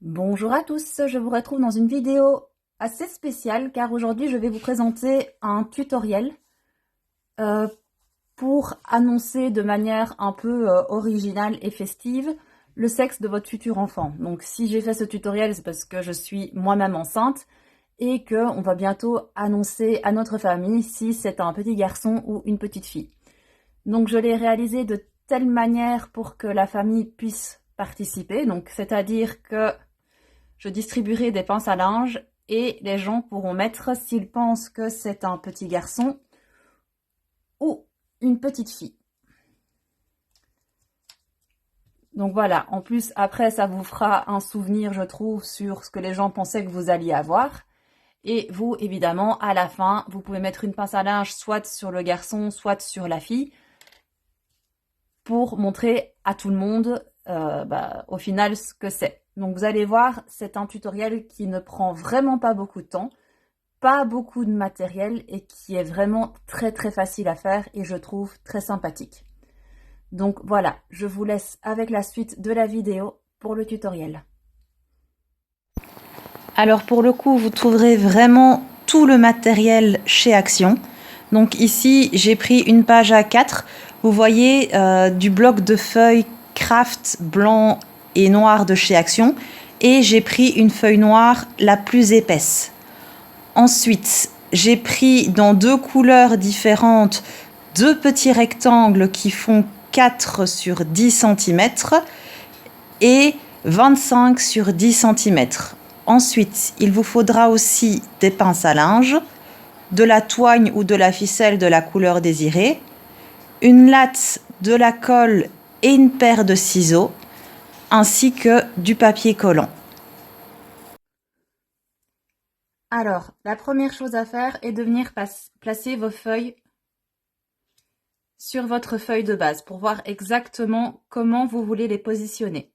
Bonjour à tous, je vous retrouve dans une vidéo assez spéciale car aujourd'hui je vais vous présenter un tutoriel euh, pour annoncer de manière un peu originale et festive le sexe de votre futur enfant. Donc si j'ai fait ce tutoriel, c'est parce que je suis moi-même enceinte et qu'on va bientôt annoncer à notre famille si c'est un petit garçon ou une petite fille. Donc je l'ai réalisé de telle manière pour que la famille puisse participer, donc c'est-à-dire que je distribuerai des pinces à linge et les gens pourront mettre s'ils pensent que c'est un petit garçon ou une petite fille. Donc voilà, en plus après ça vous fera un souvenir je trouve sur ce que les gens pensaient que vous alliez avoir. Et vous évidemment à la fin vous pouvez mettre une pince à linge soit sur le garçon soit sur la fille pour montrer à tout le monde au final ce que c'est. Donc vous allez voir, c'est un tutoriel qui ne prend vraiment pas beaucoup de temps, pas beaucoup de matériel et qui est vraiment très facile à faire et je trouve très sympathique. Donc voilà, je vous laisse avec la suite de la vidéo pour le tutoriel. Alors pour le coup, vous trouverez vraiment tout le matériel chez Action. Donc ici, j'ai pris une page A4. Vous voyez du bloc de feuilles craft blanc et noir de chez Action. Et j'ai pris une feuille noire la plus épaisse. Ensuite, j'ai pris dans deux couleurs différentes deux petits rectangles qui font 4 sur 10 cm et 25 sur 10 cm. Ensuite, il vous faudra aussi des pinces à linge, de la toigne ou de la ficelle de la couleur désirée, une latte, de la colle et une paire de ciseaux, ainsi que du papier collant. Alors, la première chose à faire est de venir placer vos feuilles sur votre feuille de base pour voir exactement comment vous voulez les positionner.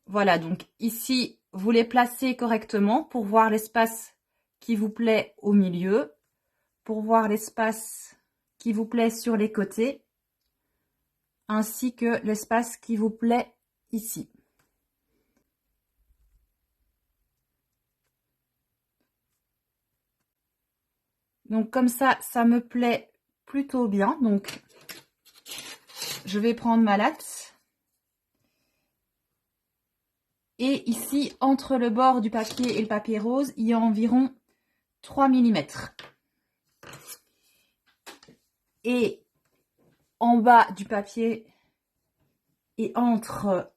Voilà, donc ici, vous les placez correctement pour voir l'espace qui vous plaît au milieu, pour voir l'espace qui vous plaît sur les côtés, ainsi que l'espace qui vous plaît ici. Donc comme ça me plaît plutôt bien. Donc je vais prendre ma latte. Et ici, entre le bord du papier et le papier rose, il y a environ 3 mm. Et en bas du papier et entre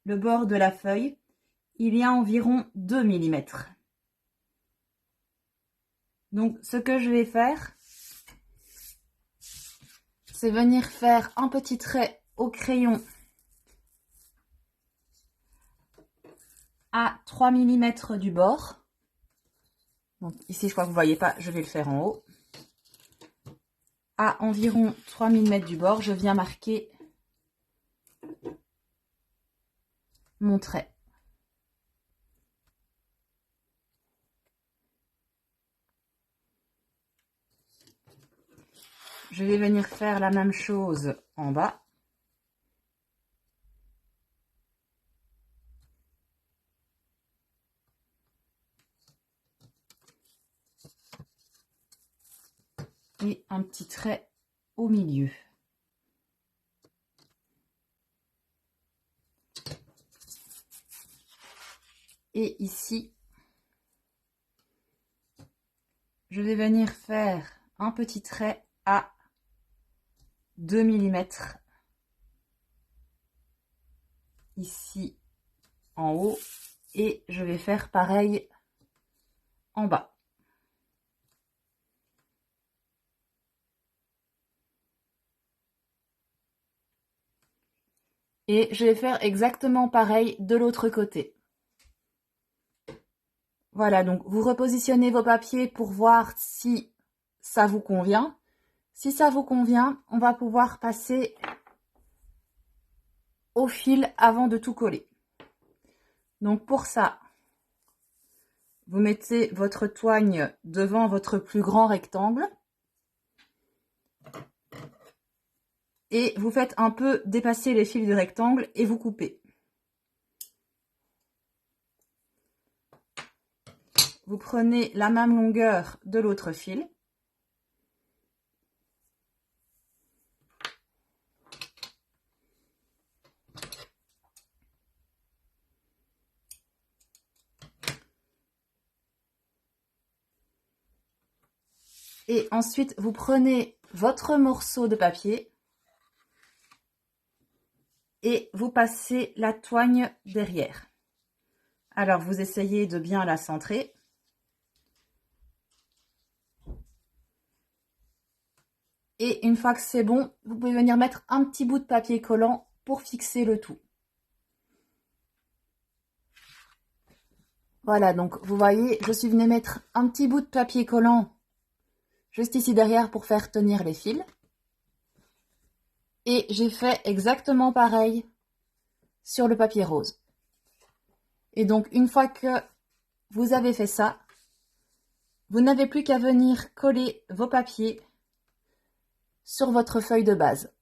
le bord de la feuille, il y a environ 2 mm. Donc ce que je vais faire, c'est venir faire un petit trait au crayon à 3 mm du bord. Donc ici, je crois que vous ne voyez pas, je vais le faire en haut. À environ 3 mm du bord, je viens marquer mon trait. Je vais venir faire la même chose en bas. Et un petit trait au milieu. Et ici, je vais venir faire un petit trait à 2 mm ici en haut et je vais faire pareil en bas. Et je vais faire exactement pareil de l'autre côté. Voilà, donc vous repositionnez vos papiers pour voir si ça vous convient. Si ça vous convient, on va pouvoir passer au fil avant de tout coller. Donc pour ça, vous mettez votre toigne devant votre plus grand rectangle et vous faites un peu dépasser les fils du rectangle et vous coupez. Vous prenez la même longueur de l'autre fil. Et ensuite, vous prenez votre morceau de papier et vous passez la toigne derrière. Alors, vous essayez de bien la centrer. Et une fois que c'est bon, vous pouvez venir mettre un petit bout de papier collant pour fixer le tout. Voilà, donc vous voyez, je suis venue mettre un petit bout de papier collant juste ici derrière pour faire tenir les fils. Et j'ai fait exactement pareil sur le papier rose. Et donc, une fois que vous avez fait ça, vous n'avez plus qu'à venir coller vos papiers sur votre feuille de base.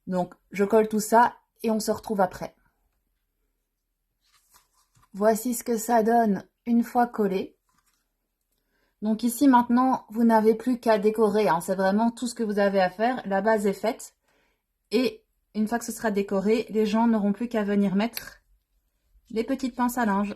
Donc, je colle tout ça et on se retrouve après. Voici ce que ça donne une fois collé. Donc ici, maintenant, vous n'avez plus qu'à décorer, hein. C'est vraiment tout ce que vous avez à faire. La base est faite. Et une fois que ce sera décoré, les gens n'auront plus qu'à venir mettre les petites pinces à linge.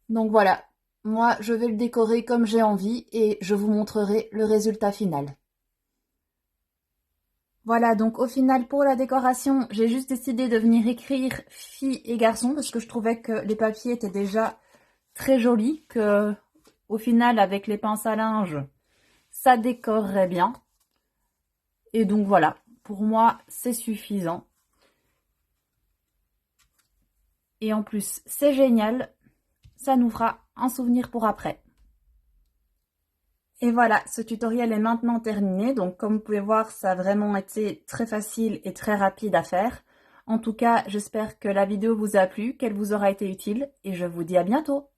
Donc voilà, moi je vais le décorer comme j'ai envie et je vous montrerai le résultat final. Voilà, donc au final pour la décoration, j'ai juste décidé de venir écrire filles et garçons parce que je trouvais que les papiers étaient déjà très jolis, que au final avec les pinces à linge, ça décorerait bien. Et donc voilà, pour moi c'est suffisant. Et en plus c'est génial, ça nous fera un souvenir pour après. Et voilà, ce tutoriel est maintenant terminé. Donc comme vous pouvez voir, ça a vraiment été très facile et très rapide à faire. En tout cas, j'espère que la vidéo vous a plu, qu'elle vous aura été utile et je vous dis à bientôt.